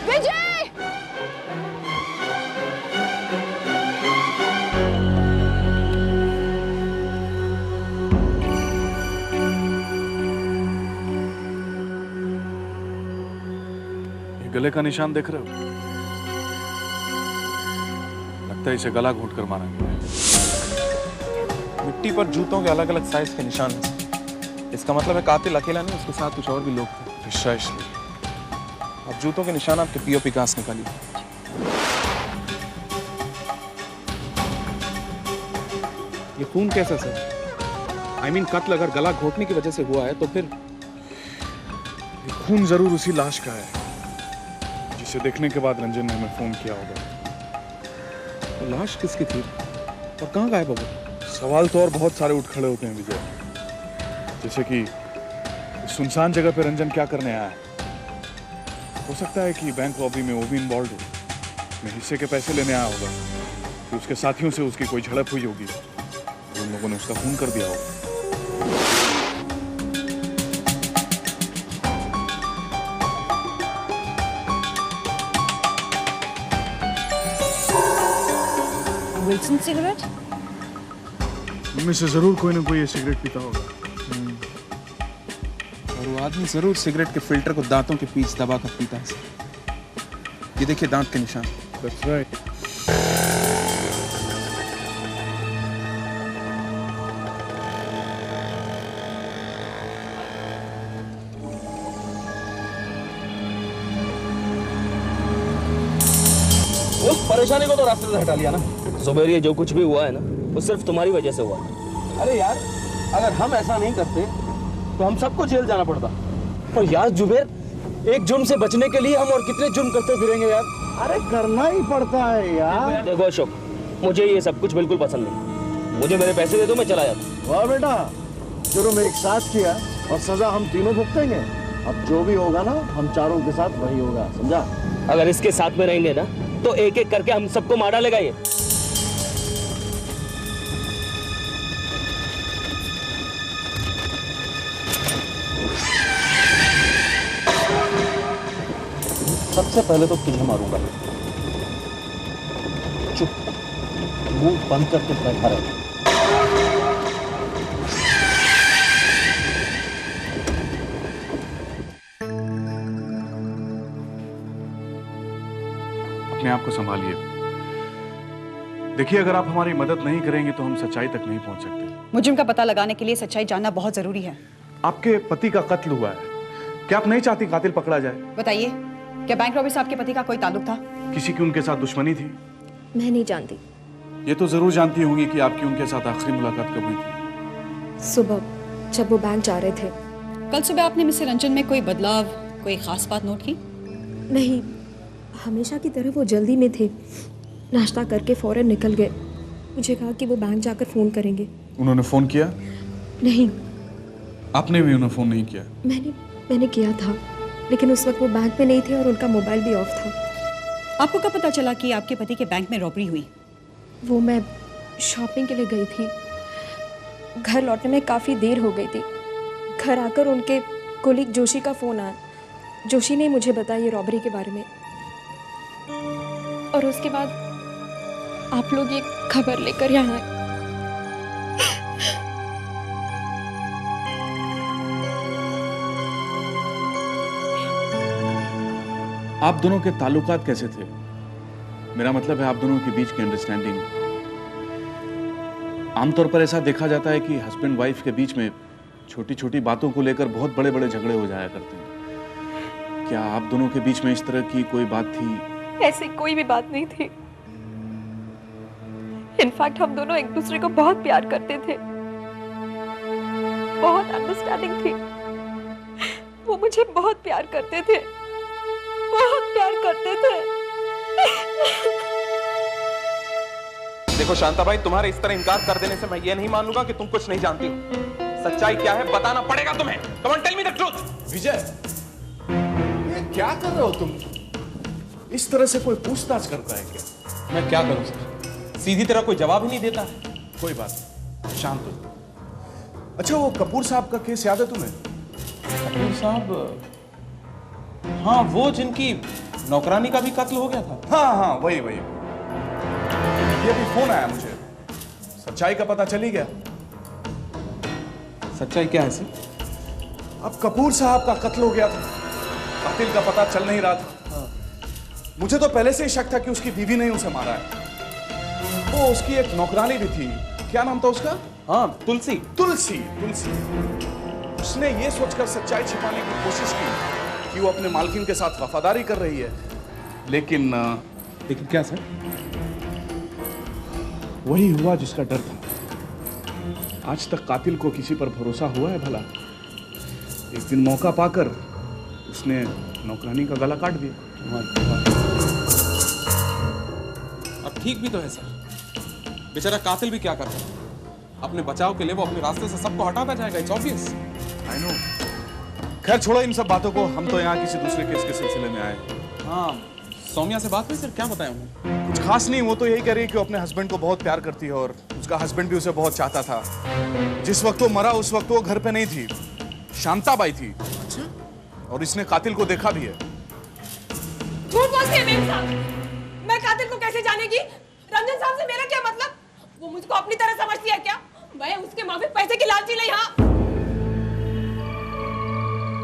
विजय! ये गले का निशान देख रहे हो? लगता है इसे गला घोंट कर मारा गया। मिट्टी पर जूतों के अलग अलग साइज के निशान हैं। इसका मतलब है कातिल अकेला नहीं, उसके साथ कुछ और भी लोग थे। प्रिसाइसली। अब जूतों के निशान आपके पीओपी घास निकालिए। ये खून कैसा सर? I mean, कत्ल अगर गला घोटने की वजह से हुआ है तो फिर ये खून जरूर उसी लाश का है जिसे देखने के बाद रंजन ने हमें फोन किया होगा। तो लाश किसकी थी और कहाँ गायब हो गई? सवाल तो और बहुत सारे उठ खड़े होते हैं विजय, जैसे कि इस सुनसान जगह पे रंजन क्या करने आया है। हो सकता है कि बैंक रॉबरी में वो भी इन्वॉल्व हो, मैं हिस्से के पैसे लेने आया होगा, कि उसके साथियों से उसकी कोई झड़प हुई होगी, उन लोगों ने उसका खून कर दिया होगा। Wilson cigarette? उनमें से जरूर कोई ना कोई ये सिगरेट पीता होगा। और वो आदमी जरूर सिगरेट के फिल्टर को दांतों के बीच दबा कर पीता है। ये देखिए दांत के निशान। That's right. उस परेशानी को तो रास्ते से हटा लिया ना। जुबैर, ये जो कुछ भी हुआ है ना, वो सिर्फ तुम्हारी वजह से हुआ। अरे यार, अगर हम ऐसा नहीं करते तो हम सबको जेल जाना पड़ता। और यार जुबैर, एक जुर्म से बचने के लिए हम और कितने जुर्म करते फिरेंगे यार। अरे करना ही पड़ता है यार। देखो अशोक, मुझे ये सब कुछ बिल्कुल पसंद नहीं। मुझे मेरे पैसे दे दो, मैं चला जाता। वाह बेटा, जुर्म एक साथ किया और सजा हम तीनों भुगतेंगे। अब जो भी होगा ना, हम चारों के साथ वही होगा, समझा? अगर इसके साथ में रहेंगे ना तो एक एक करके हम सबको मार डालेगा ये। सबसे पहले तो तुझे मारूंगा। चुप, मुंह बंद करके बैठा रहे। अपने आप को संभालिए। देखिए, अगर आप हमारी मदद नहीं करेंगे तो हम सच्चाई तक नहीं पहुंच सकते। मुजरिम का पता लगाने के लिए सच्चाई जानना बहुत जरूरी है। आपके पति का कत्ल हुआ है, क्या आप नहीं चाहती कातिल पकड़ा जाए? बताइए, क्या बैंक रॉबरी से आपके पति का कोई ताल्लुक था? किसी की उनके साथ दुश्मनी थी? मैं नहीं जानती। ये तो जरूर जानती होंगी कि आपकी उनके साथ आखिरी मुलाकात कब हुई थी? सुबह जब वो बैंक जा रहे थे। कल सुबह आपने मिस्टर रंजन में कोई बदलाव, कोई खास बात नोट की? नहीं, हमेशा की तरह वो जल्दी में थे। नाश्ता करके फौरन निकल गए। मुझे कहा कि वो बैंक जाकर फ़ोन करेंगे। उन्होंने फोन किया? नहीं। आपने भी उन्हें फोन नहीं किया? मैंने किया था, लेकिन उस वक्त वो बैंक में नहीं थे और उनका मोबाइल भी ऑफ था। आपको कब पता चला कि आपके पति के बैंक में रॉबरी हुई? वो मैं शॉपिंग के लिए गई थी। घर लौटने में काफ़ी देर हो गई थी। घर आकर उनके कोलीग जोशी का फ़ोन आया। जोशी ने मुझे बताया ये रॉबरी के बारे में, और उसके बाद आप लोग ये खबर लेकर यहाँ आए। आप दोनों के ताल्लुकात कैसे थे? मेरा मतलब है आप दोनों के बीच की अंडरस्टैंडिंग। आमतौर पर ऐसा देखा जाता है कि हस्बैंड वाइफ के बीच में छोटी छोटी बातों को लेकर बहुत बड़े बड़े झगड़े हो जाया करते हैं। क्या आप दोनों के बीच में इस तरह की कोई बात थी? ऐसी कोई भी बात नहीं थी। इनफैक्ट हम दोनों एक दूसरे को बहुत प्यार करते थे, बहुत अंडरस्टैंडिंग थी। वो मुझे बहुत प्यार करते थे, बहुत प्यार करते थे। देखो शांता भाई, तुम्हारे इस तरह इनकार कर देने से मैं ये नहीं मान लूंगा कि तुम कुछ नहीं जानती हो। सच्चाई क्या है बताना पड़ेगा तुम्हें। Come on tell me the truth. Vijay, ये क्या कर रहे हो तुम? इस तरह से कोई पूछताछ करता है क्या? मैं क्या करूं सर, सीधी तरह कोई जवाब ही नहीं देता है। कोई बात नहीं, शांत हो। अच्छा, वो कपूर साहब का केस याद है तुम्हें? कपूर साहब? हाँ, वो जिनकी नौकरानी का भी कत्ल हो गया था। हाँ हाँ, वही वही। ये भी फोन आया मुझे, सच्चाई का पता चल ही गया। सच्चाई क्या है सर? अब कपूर साहब का कत्ल हो गया था, कातिल का पता चल नहीं रहा था। मुझे तो पहले से ही शक था कि उसकी बीवी ने उसे मारा है। वो उसकी एक नौकरानी भी थी, क्या नाम था उसका? हाँ, तुलसी। तुलसी। तुलसी उसने ये सोचकर सच्चाई छिपाने की कोशिश की कि वो अपने मालकिन के साथ वफादारी कर रही है, लेकिन क्या सर? वही हुआ जिसका डर था। आज तक कातिल को किसी पर भरोसा हुआ है भला? एक दिन मौका पाकर उसने नौकरानी का गला काट दिया। अब ठीक भी तो है सर, बेचारा कातिल भी क्या करता है? अपने बचाव के लिए वो अपने रास्ते से सबको हटाता जाएगा, इट्स ऑब्वियस। I know. खैर छोड़ो इन सब बातों को, हम तो यहाँ किसी दूसरे केस के सिलसिले में आए। हाँ, सौम्या से बात हुई सर? क्या बताया उन्होंने? कुछ खास नहीं, वो तो यही कह रही है कि वो अपने हस्बैंड को बहुत प्यार करती है और उसका हस्बैंड भी उसे बहुत चाहता था। जिस वक्त वो मरा उस वक्त वो घर पे नहीं थी, शांताबाई थी। अच्छा। और इसने कातिल को देखा भी है। झूठ बोलती है मेम साहब। मैं कातिल को कैसे जानेगी? रंजन साहब से मेरा क्या मतलब? वो मुझको अपनी तरह समझती है क्या? मैं उसके माफिक पैसे की लालची नहीं। हाँ,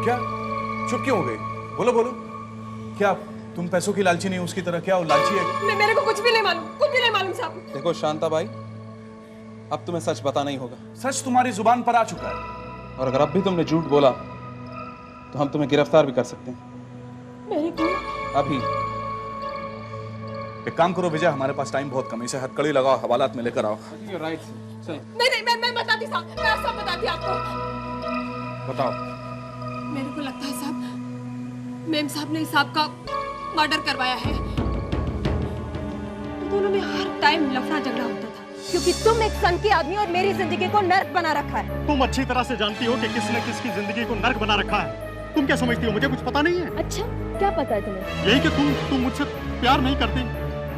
क्या चुप क्यों हो गई? बोलो बोलो, क्या तुम पैसों की लालची नहीं हो उसकी तरह? क्या वो लालची है? मेरे को कुछ भी नहीं मालूम, कुछ भी नहीं मालूम साहब। देखो शांताबाई, अब तुम्हें सच बताना ही होगा। सच तुम्हारी जुबान पर आ चुका है, और अगर अब भी तुमने झूठ बोला तो हम तुम्हें गिरफ्तार भी कर सकते हैं। मेरे को अभी एक काम करो विजय, हमारे पास टाइम बहुत कम है, इसे हथकड़ी लगाओ, हवालात में लेकर आओ। राइट। नहीं, मैं बताती साहब, मैं सब बताती आपको। बताओ। मेरे को लगता है साहब, मेम साहब ने साहब का मर्डर करवाया है। दोनों में हर टाइम लफड़ा झगड़ा होता था, क्योंकि तुम एक सन की आदमी और मेरी जिंदगी को नर्क बना रखा है। तुम अच्छी तरह से जानती हो कि किसने किसकी जिंदगी को नर्क बना रखा है। तुम क्या समझती हो मुझे कुछ पता नहीं है? अच्छा, क्या पता है तुम्हें? यही कि तुम मुझसे प्यार नहीं करती,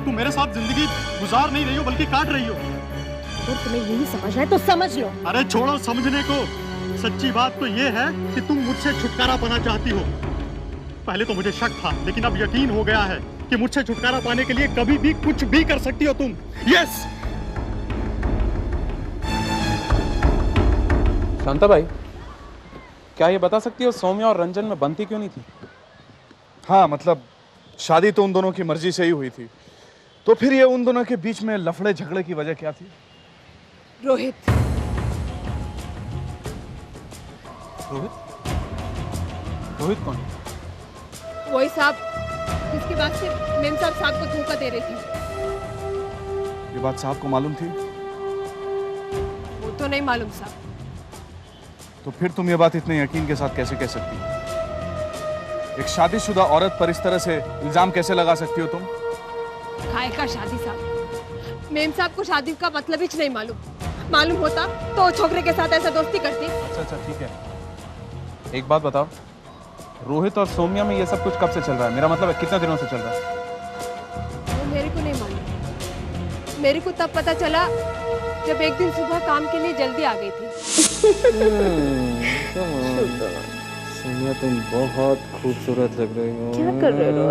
तुम मेरे साथ जिंदगी गुजार नहीं रही हो बल्कि काट रही हो। अगर तुम्हें यही समझना है तो समझ लो। अरे छोड़ो समझने को, सच्ची बात तो ये है कि तुम मुझसे छुटकारा पाना चाहती हो। पहले तो मुझे शक था, लेकिन अब यकीन हो गया है कि मुझसे छुटकारा पाने के लिए कभी भी कुछ भी कर सकती हो तुम। यस। शांताबाई, क्या ये बता सकती हो सौम्या और रंजन में बनती क्यों नहीं थी? हाँ मतलब शादी तो उन दोनों की मर्जी से ही हुई थी, तो फिर ये उन दोनों के बीच में लफड़े झगड़े की वजह क्या थी? रोहित। रोहित? रोहित कौन? वही साहब जिसके बाद से मेम साहब को धोखा दे रही थी। ये बात साहब को मालूम थी? वो तो नहीं मालूम साहब। तो फिर तुम ये बात इतने यकीन के साथ कैसे कह सकती हो? एक शादीशुदा औरत पर इस तरह से इल्जाम कैसे लगा सकती हो तुम? खाए का शादी साहब, मेम साहब को शादी का मतलब ही नहीं मालूम होता तो छोकरे के साथ ऐसा दोस्ती करती। अच्छा ठीक है, एक बात बताओ, रोहित और सौम्या में ये सब कुछ कब से चल रहा है? मेरा मतलब है कितने दिनों से चल रहा है? वो मेरे को नहीं मालूम। मेरे को तब पता चला जब एक दिन सुबह काम के लिए जल्दी आ गई थी। सोनिया तुम बहुत खूबसूरत लग रही हो। क्या कर रहे हो?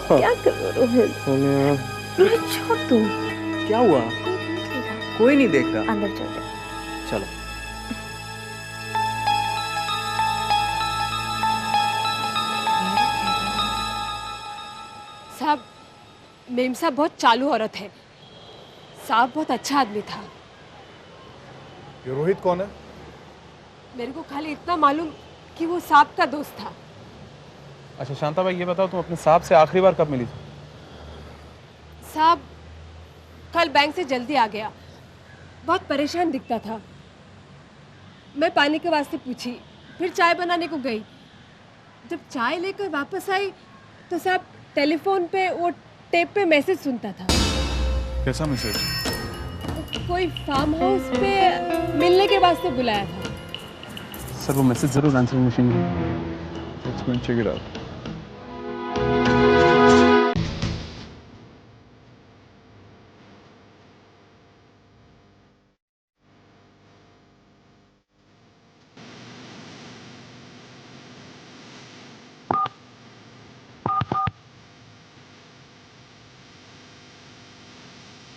क्या कर रहे हो? सोनिया रोहित छोड़ दो। क्या हुआ? कोई नहीं देख रहा। अंदर चल जाओ। चलो। साहब, मेम साहब बहुत चालू औरत है। साहब बहुत अच्छा आदमी था। ये रोहित कौन है? मेरे को खाली इतना मालूम कि वो साहब का दोस्त था। अच्छा शांताबाई, ये बताओ तुम अपने साहब से आखिरी बार कब मिली थी? साहब कल बैंक से जल्दी आ गया, बहुत परेशान दिखता था। मैं पानी के वास्ते पूछी, फिर चाय बनाने को गई। जब चाय लेकर वापस आई तो साहब टेलीफोन पे वो टेप पे मैसेज सुनता था। कैसा मैसेज? कोई फार्म हाउस पे मिलने के वास्ते बुलाया था। सर वो मैसेज जरूर आंसरिंग मशीन में। Let's go and check it out.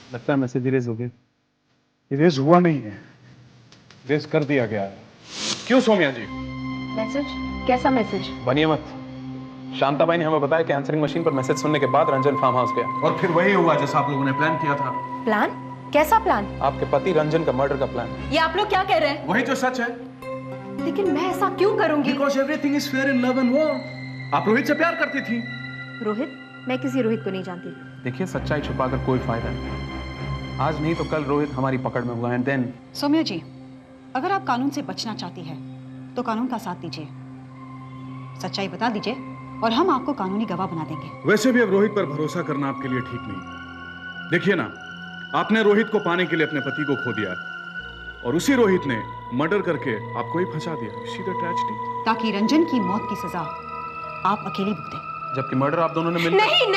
लगता है मैसेज इरेज हो गया। इरेज हुआ नहीं है, इरेज कर दिया गया है। क्यों सोमिया जी? मैसेज? कैसा मैसेज? बनिए मत। शांताबाई ने हमें बताया कि आंसरिंग मशीन पर मैसेज सुनने के बाद रंजन फार्म हाउस गया और फिर वही हुआ जैसा आप लोगों ने प्लान किया था। प्लान? कैसा प्लान? आपके पति रंजन का मर्डर का प्लान। ये आप लोग क्या कह रहे हैं? वही तो सच है। लेकिन मैं ऐसा क्यों करूंगी? Because everything is fair in love and war. आप रोहित से प्यार करती थी। रोहित? मैं किसी रोहित को नहीं जानती। देखिए, सच्चाई छुपाकर कोई फायदा नहीं। आज नहीं तो कल रोहित हमारी पकड़ में होगा एंड देन। सौम्या जी, अगर आप कानून से बचना चाहती है तो कानून का साथ दीजिए, सच्चाई बता दीजिए और हम आपको कानूनी गवाह बना देंगे। वैसे भी अब रोहित पर भरोसा करना आपके लिए ठीक नहीं। देखिए ना, आपने रोहित को पाने के लिए अपने पति को खो दिया और उसी रोहित ने मर्डर करके आपको ही फंसा दिया। See the tragedy. ताकि रंजन की मौत की सजा आप अकेले भुगतें। जबकि मर्डर आप दोनों ने मिलकर। नहीं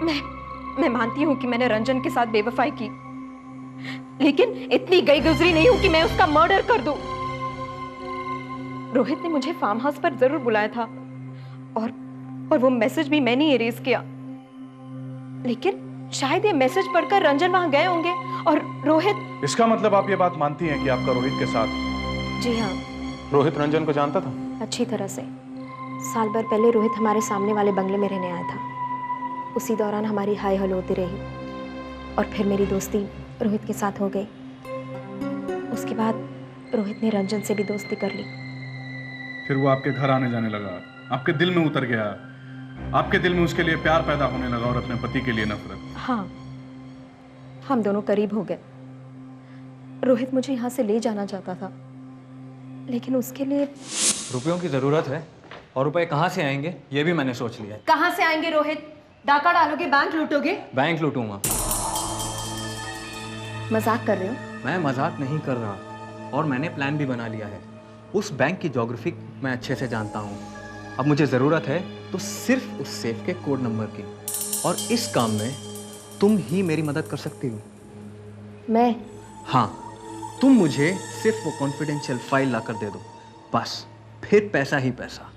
नहीं, मैं मानती हूँ कि मैंने रंजन के साथ बेवफाई की, लेकिन इतनी गई गुजरी नहीं हूं कि मैं उसका मर्डर कर दूं। रोहित ने मुझे फार्म हाउस पर जरूर बुलाया था और वो मैसेज भी मैंने इरेज किया, लेकिन शायद ये मैसेज पढ़कर रंजन वहां गए होंगे और रोहित। इसका मतलब आप ये बात मानती हैं कि आपका रोहित के साथ? जी हाँ। रोहित रंजन को जानता था? अच्छी तरह से। साल भर पहले रोहित हमारे सामने वाले बंगले में रहने आया था। उसी दौरान हमारी हाय हेलो होती रही और फिर मेरी दोस्ती रोहित के साथ हो गई। उसके बाद रोहित ने रंजन से भी दोस्ती कर ली। फिर वो आपके घर आने जाने लगा, आपके दिल में उतर गया, आपके दिल में उसके लिए प्यार पैदा होने लगा और अपने पति के लिए नफरत। हाँ, हम दोनों करीब हो गए। रोहित मुझे यहाँ से ले जाना चाहता था, लेकिन उसके लिए रुपयों की जरूरत है और रुपए कहाँ से आएंगे ये भी मैंने सोच लिया है। कहाँ से आएंगे रोहित? डाका डालोगे, बैंक लूटोगे? बैंक लूटूंगा। मजाक कर रहे हो? मैं मजाक नहीं कर रहा और मैंने प्लान भी बना लिया है। उस बैंक की ज्योग्राफी मैं अच्छे से जानता हूँ। अब मुझे ज़रूरत है तो सिर्फ उस सेफ के कोड नंबर की, और इस काम में तुम ही मेरी मदद कर सकती हो। मैं? हाँ, तुम मुझे सिर्फ वो कॉन्फिडेंशियल फाइल ला कर दे दो, बस फिर पैसा ही पैसा।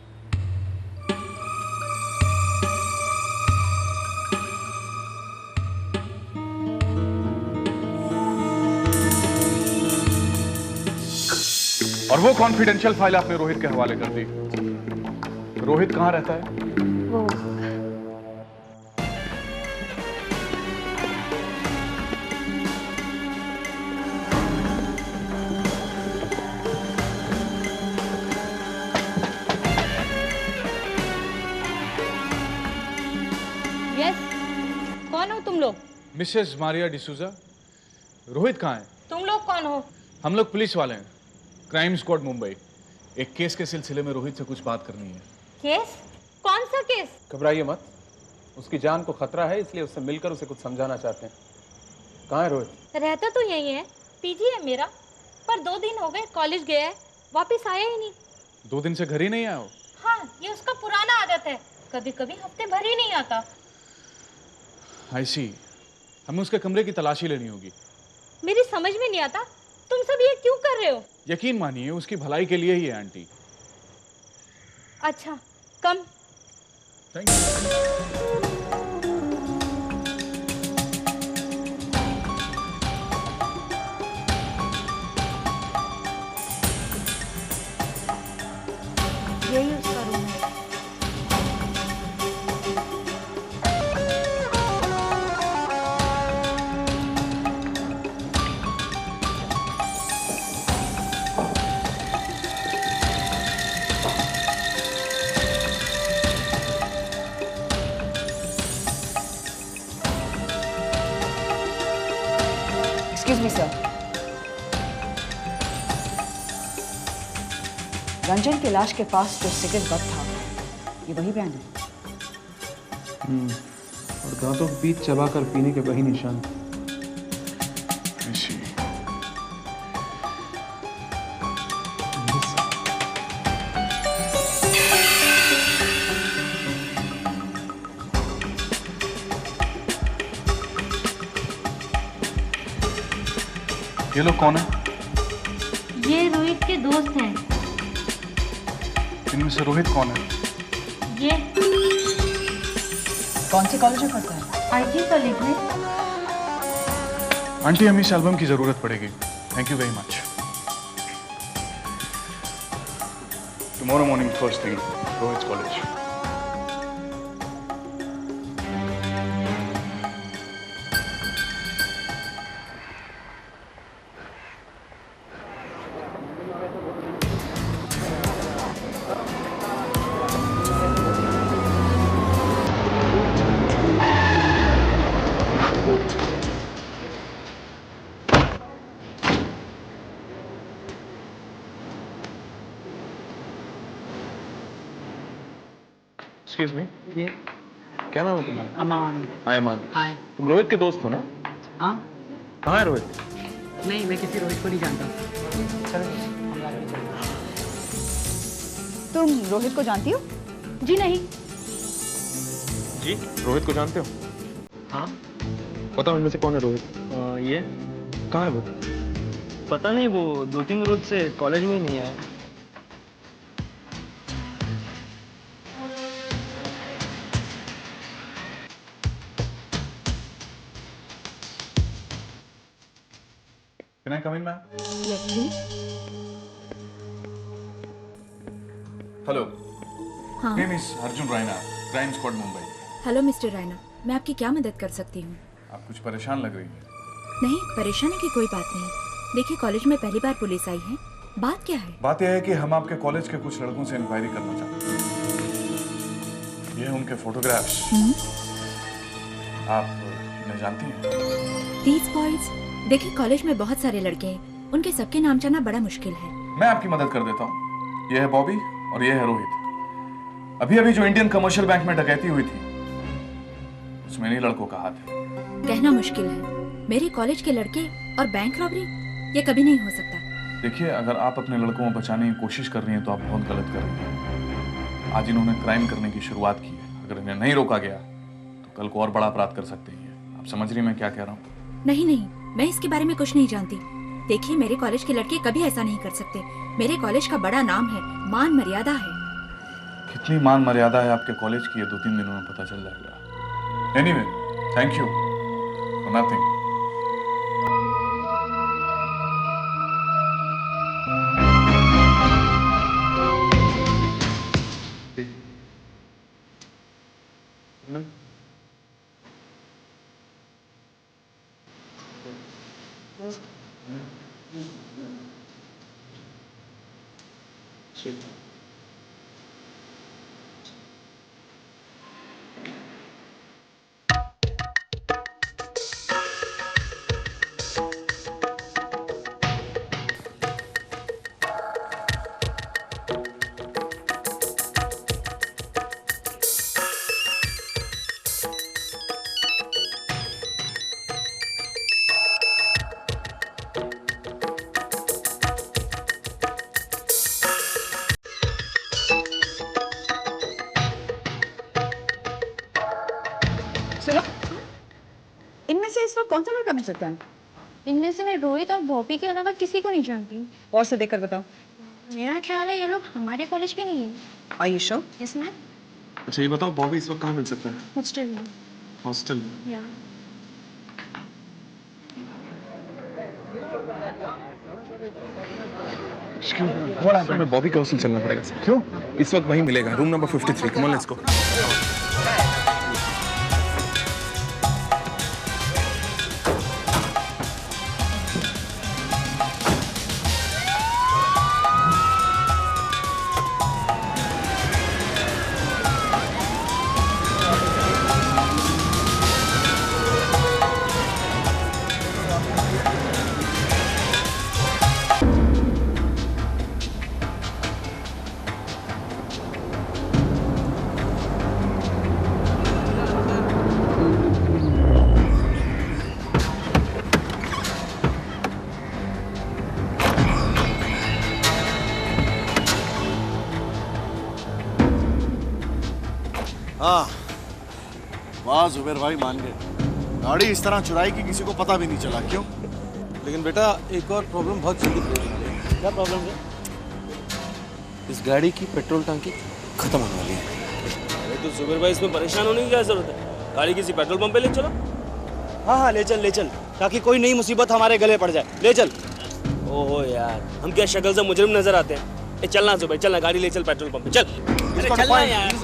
और वो कॉन्फिडेंशियल फाइल आपने रोहित के हवाले कर दी। रोहित कहाँ रहता है? वो यस, कौन हो तुम लोग? मिसेस मारिया डिसूजा। रोहित कहाँ है? तुम लोग कौन हो? हम लोग पुलिस वाले हैं, क्राइम स्क्वाड मुंबई। एक केस के सिलसिले में रोहित से कुछ बात करनी है। केस? कौन सा केस? घबराइए मत, उसकी जान को खतरा है, इसलिए उससे मिलकर उसे कुछ समझाना चाहते हैं। कहाँ है रोहित? रहता तो यही है, पीजी है मेरा, पर 2 दिन हो गए कॉलेज गया है, वापस आया ही नहीं। 2 दिन से घर ही नहीं आया हो? हाँ, ये उसका पुराना आदत है, कभी कभी हफ्ते भर ही नहीं आता। आई सी। हमें उसके कमरे की तलाशी लेनी होगी। मेरी समझ में नहीं आता, तुम सब ये क्यों कर रहे हो? यकीन मानिए, उसकी भलाई के लिए ही है आंटी। अच्छा, कम। Thank you. यही उसका रूम है। एक्सक्यूज मी सर, रंजन की लाश के पास जो सिगरेट बट था, ये वही ब्रांड है? और दांतों के बीच चबाकर पीने के वही निशान। I see. ये लोग कौन है? ये रोहित के दोस्त हैं। इनमें से रोहित कौन है? ये कौन से कॉलेज में पढ़ता है? आईटी कॉलेज में। आंटी हमें इस एल्बम की जरूरत पड़ेगी। Thank you very much. Tomorrow morning first thing Rohit college. Excuse me, ये क्या नाम है तुम्हारा? अमान। हाय अमान। हाय। तुम रोहित के दोस्त हो ना? हाँ? कहाँ है रोहित? नहीं, मैं किसी रोहित को नहीं जानता। चलो तुम रोहित को जानती हो? जी नहीं। जी, रोहित को जानते हो? हाँ? बताओ इनमें से कौन है रोहित? ये कहाँ है वो? पता नहीं, वो 2-3 रोज से कॉलेज में ही नहीं आया। Can I come in, ma'am? Yes, please. Hello. हाँ। Name is Arjun Raina, Crime Squad Mumbai. Hello mister Raina, मैं आपकी क्या मदद कर सकती हूँ? आप कुछ परेशान लग रही हैं। नहीं, परेशानी की कोई बात नहीं। देखिए, कॉलेज में पहली बार पुलिस आई है। बात क्या है? बात यह है कि हम आपके कॉलेज के कुछ लड़कों से इंक्वायरी करना चाहते हैं। ये हैं उनके फोटोग्राफ्स। आप इन्हें जानती हैं? These boys? देखिए, कॉलेज में बहुत सारे लड़के हैं, उनके सबके नाम जाना बड़ा मुश्किल है। मैं आपकी मदद कर देता हूँ। ये है बॉबी और ये है रोहित। अभी अभी जो इंडियन कमर्शियल बैंक में डकैती हुई थी, उसमें इन्हीं लड़कों का हाथ है। कहना मुश्किल है। मेरे कॉलेज के लड़के और बैंक रॉबरी, ये कभी नहीं हो सकता। देखिए, अगर आप अपने लड़कों को बचाने की कोशिश कर रही हैं तो आप बहुत गलत कर रही हैं। आज इन्होंने क्राइम करने की शुरुआत की है। अगर इन्हें नहीं रोका गया तो कल को और बड़ा अपराध कर सकते हैं। आप समझ रही हैं मैं क्या कह रहा हूँ? नहीं नहीं, मैं इसके बारे में कुछ नहीं जानती। देखिए, मेरे कॉलेज के लड़के कभी ऐसा नहीं कर सकते। मेरे कॉलेज का बड़ा नाम है, मान मर्यादा है। कितनी मान मर्यादा है आपके कॉलेज की, ये 2-3 दिनों में पता चल जाएगा। Anyway, thank you for nothing. सुनो, इनमें से इस वक्त कौन सा लड़का मिल सकता है? इनमें से मैं रोहित और बॉबी के अलावा किसी को नहीं जानती। और से देखकर बताओ। मेरा ख्याल है ये लोग हमारे कॉलेज के नहीं है। Are you sure? Yes ma'am. अच्छा ये बताओ, बॉबी इस वक्त कहाँ मिल सकता है? हॉस्टल में। हॉस्टल में? या हमें बॉबी के हॉस्टल चलना पड़ेगा। क्यों? इस वक्त वहीं मिलेगा, room number 53। Come on, let's go. हाँ, वाह जुबेर भाई, मान गए। गाड़ी इस तरह चुराई कि किसी को पता भी नहीं चला। क्यों? लेकिन बेटा, एक और प्रॉब्लम बहुत जल्दी क्लियर होगी। क्या प्रॉब्लम है? इस गाड़ी की पेट्रोल टंकी खत्म होने वाली है। अरे तो जुबेर भाई, इसमें परेशान होने की क्या जरूरत है? गाड़ी किसी पेट्रोल पंप पे ले चलो। हाँ हाँ, ले चल ले चल। ताकि कोई नई मुसीबत हमारे गले पड़ जाए। ले चल। ओहो यार, हम क्या शक्ल से मुजरिम नजर आते हैं? ए चलना जुबैर, चलना, गाड़ी ले चल पेट्रोल पंप पे, चल। अरे चलना यार।